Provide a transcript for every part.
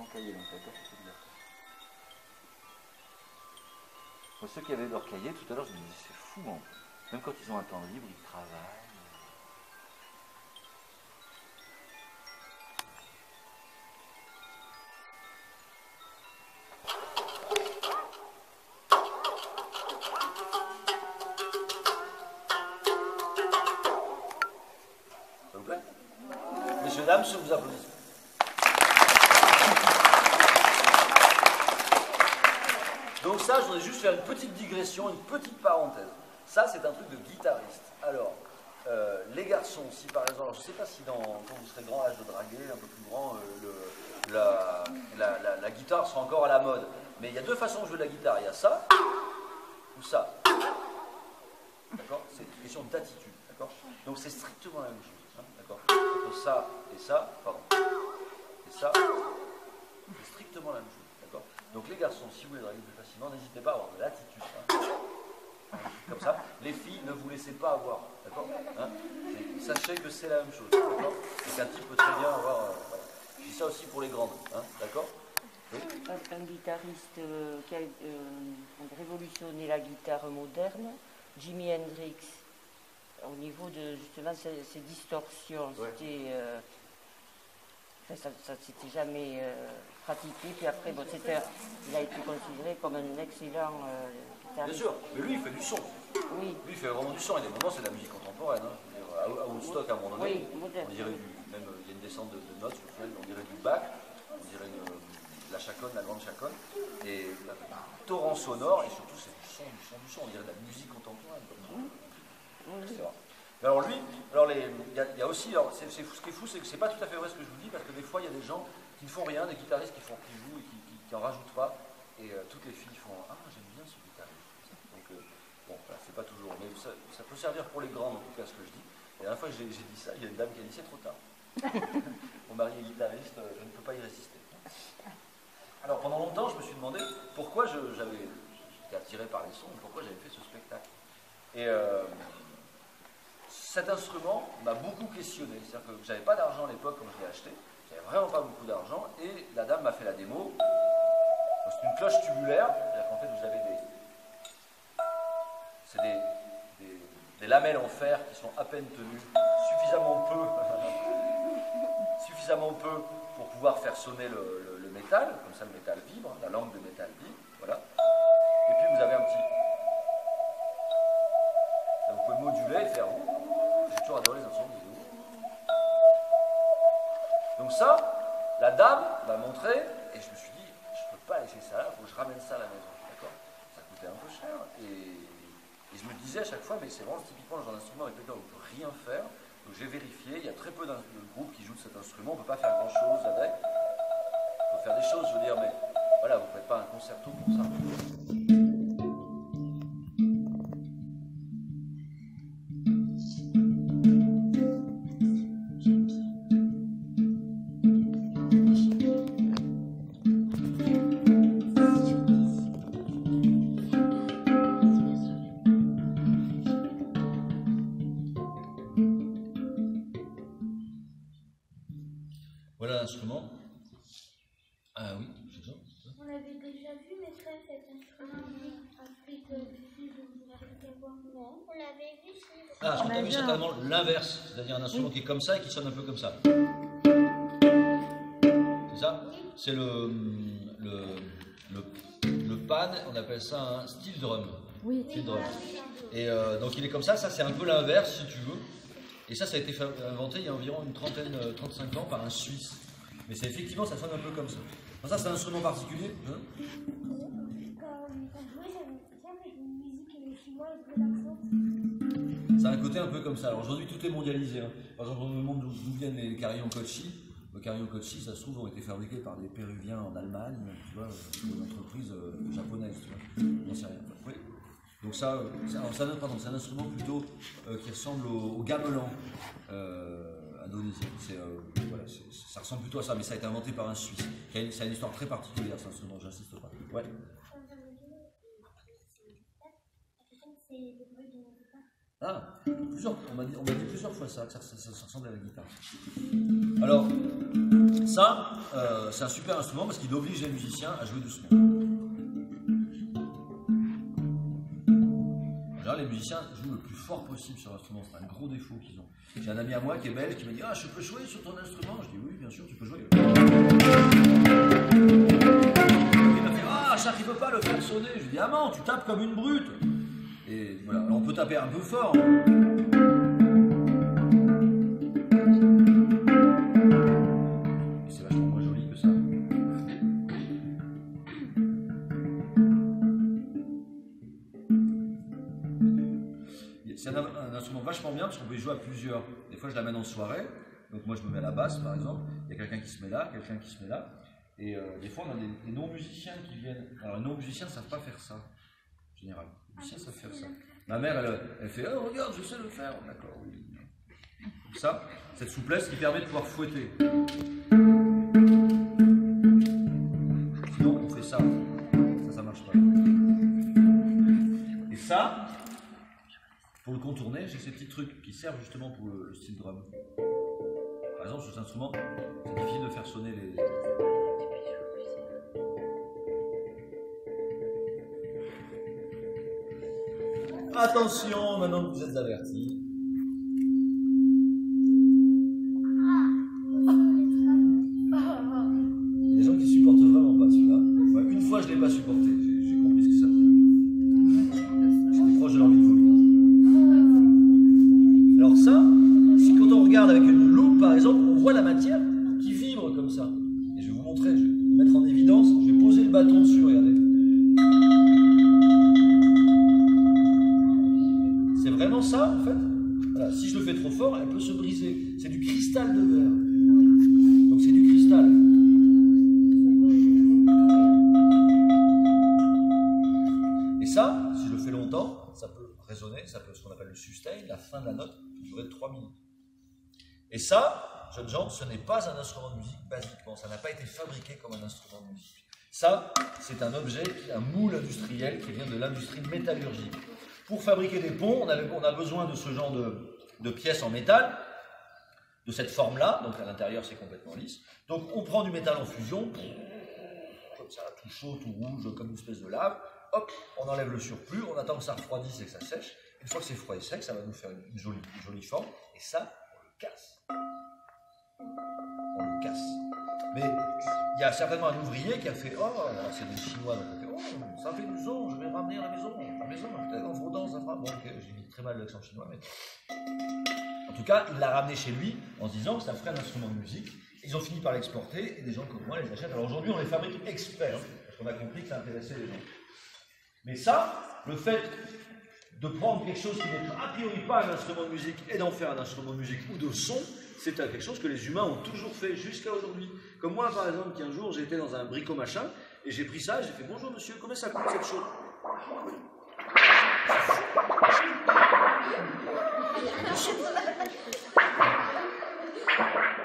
ton cahier, donc tu n'avais pas fait celui-là. Ceux qui avaient leur cahier, tout à l'heure, je me disais, c'est fou, hein. Même quand ils ont un temps libre, ils travaillent. Ça vous plaît? Messieurs, dames, je vous applaudis. Donc ça, je voudrais juste faire une petite digression, une petite parenthèse. Ça, c'est un truc de guitariste. Alors, les garçons, si par exemple, alors, je ne sais pas si quand vous serez grand âge de draguer, un peu plus grand, la guitare sera encore à la mode. Mais il y a deux façons de jouer de la guitare. Il y a ça ou ça. D'accord? C'est une question d'attitude. D'accord? Donc c'est strictement la même chose. Hein, d'accord? Entre ça et ça, pardon. Et ça, c'est strictement la même chose. D'accord? Donc les garçons, si vous voulez draguer plus facilement, n'hésitez pas à avoir de l'attitude. Hein. Comme ça, les filles, ne vous laissez pas avoir. D'accord? Hein? Sachez que c'est la même chose. D'accord? Et qu'un type peut très bien avoir. Voilà. Je dis ça aussi pour les grandes. Hein? D'accord? Oui. Un guitariste qui a révolutionné la guitare moderne, Jimi Hendrix, au niveau de justement ces distorsions. Ouais. Ça s'était jamais pratiqué. Puis après, bon, il a été considéré comme un excellent guitariste. Bien sûr, mais lui, il fait du son. Oui. Lui, il fait vraiment du son. Et des moments, c'est de la musique contemporaine. Hein. À Woodstock, à un moment donné, oui, on dirait même il y a une descente de notes, on dirait du Bach, on dirait la chaconne, la grande chaconne, et un torrent sonore, et surtout, c'est du son, on dirait de la musique contemporaine. C'est vrai. Mais alors lui, il y a aussi, ce qui est fou, c'est que c'est pas tout à fait vrai ce que je vous dis, parce que des fois il y a des gens qui ne font rien, des guitaristes qui jouent et qui en rajoutent pas, et toutes les filles font ah j'aime bien ce guitariste. Donc bon, voilà, c'est pas toujours, mais ça peut servir pour les grands en tout cas ce que je dis. Et la dernière fois que j'ai dit ça, il y a une dame qui a dit c'est trop tard. Mon mari est guitariste, je ne peux pas y résister. Alors pendant longtemps, je me suis demandé pourquoi j'étais attiré par les sons, pourquoi j'avais fait ce spectacle. Et cet instrument m'a beaucoup questionné. C'est-à-dire que j'avais pas d'argent à l'époque quand je l'ai acheté. J'avais vraiment pas beaucoup d'argent. Et la dame m'a fait la démo. C'est une cloche tubulaire. C'est-à-dire qu'en fait, vous avez des lamelles en fer qui sont à peine tenues, suffisamment peu pour pouvoir faire sonner le métal. Comme ça, le métal vibre. La langue de métal vibre. Voilà. Et puis, vous avez un petit... Là, vous pouvez moduler et faire... J'ai toujours adoré les instruments vidéo. Donc ça, la dame m'a montré, et je me suis dit, je ne peux pas laisser ça là, il faut que je ramène ça à la maison. D'accord? Ça coûtait un peu cher. Et je me disais à chaque fois, mais c'est vraiment typiquement le genre d'instrument avec lequel on ne peut rien faire. Donc j'ai vérifié, il y a très peu de groupes qui jouent de cet instrument, on ne peut pas faire grand chose avec. On peut faire des choses, je veux dire, mais voilà, vous ne faites pas un concerto pour ça. Voilà l'instrument. Ah oui, c'est ça. On l'avait déjà vu, mais ça, cet instrument Afrique du Sud, vous l'avez voir. Non, on l'avait vu. Ah, ce que tu as vu, c'est certainement l'inverse, c'est-à-dire un instrument qui est comme ça et qui sonne un peu comme ça. C'est ça? C'est le pan, on appelle ça un steel drum. Oui. Steel drum. Et donc il est comme ça c'est un peu l'inverse si tu veux. Et ça a été inventé il y a environ une 35 ans par un Suisse. Mais c'est effectivement, ça sonne un peu comme ça. Alors ça, c'est un instrument particulier. Hein? Quand je jouais, j'avais une musique chinoise relaxante. Ça a un côté un peu comme ça. Alors aujourd'hui, tout est mondialisé. Hein. Par exemple, on me demande d'où viennent les carillons Kochi. Les carillons Kochi, ça se trouve, ont été fabriqués par des Péruviens en Allemagne, tu vois, pour une entreprise japonaise, tu vois. On sait rien. Oui. Donc c'est un instrument plutôt qui ressemble au gamelan indonésien. Voilà, ça ressemble plutôt à ça, mais ça a été inventé par un Suisse. Ça a une histoire très particulière, cet instrument, j'insiste pas. Ouais. Ah, on m'a dit plusieurs fois ça, que ça ressemble à la guitare. Alors, Ça, c'est un super instrument parce qu'il oblige les musiciens à jouer doucement. Genre, les musiciens jouent le plus fort possible sur l'instrument, c'est un gros défaut qu'ils ont. J'ai un ami à moi qui est belge qui m'a dit « Ah, je peux jouer sur ton instrument ?» Je dis « Oui, bien sûr, tu peux jouer. » Il m'a fait « Ah, ça, tu peux pas le faire sonner ?» Je lui dis « Ah non, tu tapes comme une brute !» Et voilà, alors on peut taper un peu fort. C'est vachement moins joli que ça. C'est un instrument vachement bien parce qu'on peut y jouer à plusieurs. Des fois, je l'amène en soirée. Donc moi, je me mets à la basse, par exemple. Il y a quelqu'un qui se met là, quelqu'un qui se met là. Et des fois, on a des non-musiciens qui viennent. Alors, les non-musiciens ne savent pas faire ça, en général. Les musiciens savent faire ça. Ma mère, elle fait « Oh, regarde, je sais le faire. » D'accord, oui. Comme ça, cette souplesse qui permet de pouvoir fouetter. Sinon, on fait ça. Ça marche pas. Et ça, pour le contourner, j'ai ces petits trucs qui servent justement pour le style drum. Par exemple, sur cet instrument, c'est difficile de faire sonner les... Attention, maintenant que vous êtes avertis. Il y a des gens qui supportent vraiment pas celui-là. Ouais, une fois, je ne l'ai pas supporté. J'ai compris ce que ça fait. J'étais proche de l'envie de vomir. Alors ça, si quand on regarde avec une loupe, par exemple, on voit la matière qui vibre comme ça. Et je vais vous montrer, je vais mettre en évidence, je vais poser le bâton dessus, regardez. C'est vraiment ça, en fait. Voilà. Si je le fais trop fort, elle peut se briser. C'est du cristal de verre. Donc c'est du cristal. Et ça, si je le fais longtemps, ça peut résonner, ça peut ce qu'on appelle le sustain, la fin de la note, qui durer 3 minutes. Et ça, jeunes gens, ce n'est pas un instrument de musique basiquement. Ça n'a pas été fabriqué comme un instrument de musique. Ça, c'est un objet, un moule industriel qui vient de l'industrie métallurgique. Pour fabriquer des ponts, on a besoin de ce genre de pièces en métal, de cette forme-là, donc à l'intérieur c'est complètement lisse. Donc on prend du métal en fusion, comme ça, tout chaud, tout rouge, comme une espèce de lave, hop, on enlève le surplus, on attend que ça refroidisse et que ça sèche. Une fois que c'est froid et sec, ça va nous faire une jolie forme, et ça, on le casse. On le casse. Mais il y a certainement un ouvrier qui a fait « Oh, c'est des Chinois, donc on fait, oh, ça fait du son, je vais le ramener à la maison, peut-être en frottant, ça fera... » Bon, ok, j'ai mis très mal l'accent chinois, mais... En tout cas, il l'a ramené chez lui en se disant que ça ferait un instrument de musique. Ils ont fini par l'exporter, et des gens comme moi les achètent. Alors aujourd'hui, on les fabrique exprès, hein, parce qu'on a compris que ça intéressait les gens. Mais ça, le fait de prendre quelque chose qui n'est a priori pas un instrument de musique et d'en faire un instrument de musique ou de son, c'est quelque chose que les humains ont toujours fait jusqu'à aujourd'hui. Comme moi, par exemple, qui un jour, j'étais dans un brico-machin, et j'ai pris ça, et j'ai fait « Bonjour monsieur, combien ça coûte cette chose ?»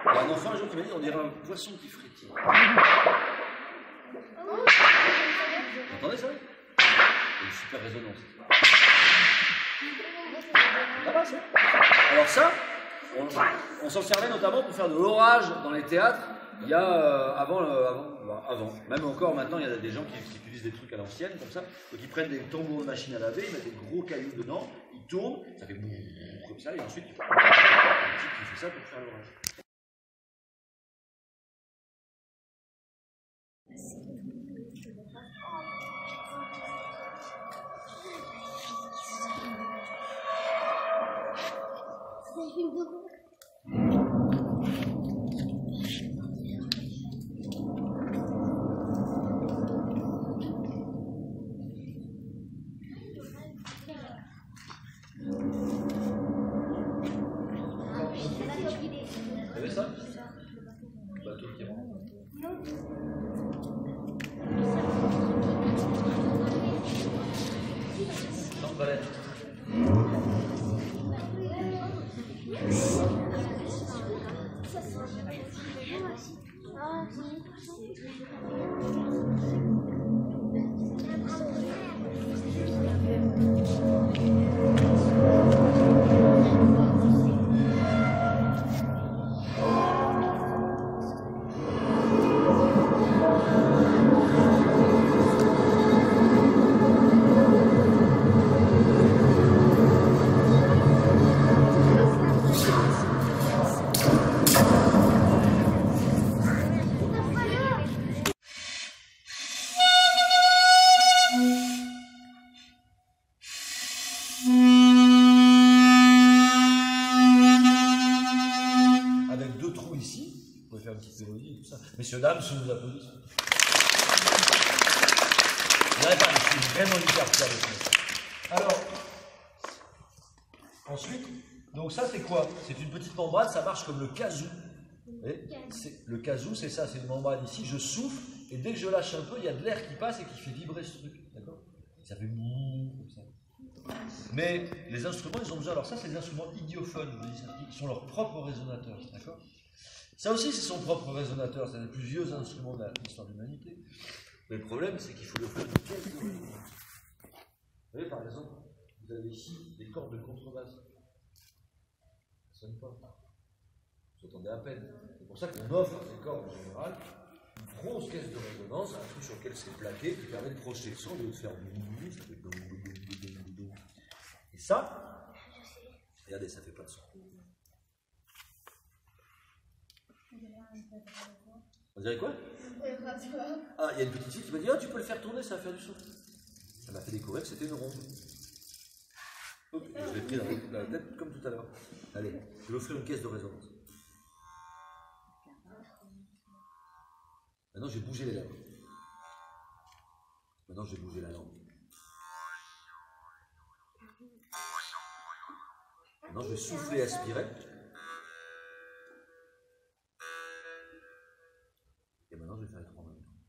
Il y a un enfant un jour qui m'a dit « On dirait un poisson qui frétille. » Vous entendez ça? C'est une super résonance. Alors ça, on s'en servait notamment pour faire de l'orage dans les théâtres. Il y a avant, même encore maintenant, il y a des gens qui utilisent des trucs à l'ancienne comme ça. Donc ils prennent des tambours de machine à laver, ils mettent des gros cailloux dedans, ils tournent, ça fait comme ça, et ensuite il fait ça pour faire l'orage. Vous avez ça? Le bateau qui rentre. Sans balai. pouvez faire une petite mélodie et tout ça. Messieurs, dames, sous nous applaudissons. Vous n'arrivez pas, je suis vraiment hyper fier de ça. Alors, ensuite, donc ça c'est quoi? C'est une petite membrane, ça marche comme le kazoo. Le kazoo, c'est ça, c'est une membrane ici, je souffle, et dès que je lâche un peu, il y a de l'air qui passe et qui fait vibrer ce truc. D'accord? Ça fait mouh, comme ça. Mais les instruments, ils ont besoin, alors ça c'est des instruments idiophones, ils sont leurs propres résonateurs, d'accord? Ça aussi c'est son propre résonateur, c'est un des plus vieux instruments de l'histoire de l'humanité. Mais le problème c'est qu'il faut le faire de pièces de résonance. Vous voyez par exemple, vous avez ici des cordes de contrebasse. Ça ne sonne pas. Vous entendez à peine. C'est pour ça qu'on offre à ces cordes en général une grosse caisse de résonance, un truc sur lequel c'est plaqué qui permet de projeter le son et de faire du ça fait et ça, regardez, ça fait pas de son. On dirait quoi? Ah, il y a une petite fille qui m'a dit, ah, tu peux le faire tourner, ça va faire du son. Ça m'a fait découvrir que c'était une ronde. Okay, je l'ai pris dans la tête comme tout à l'heure. Allez, je vais offrir une caisse de résonance. Maintenant, j'ai bougé les lèvres. Maintenant, j'ai bougé la langue. Maintenant, je vais souffler et aspirer. Et maintenant, je vais faire les trois en même temps.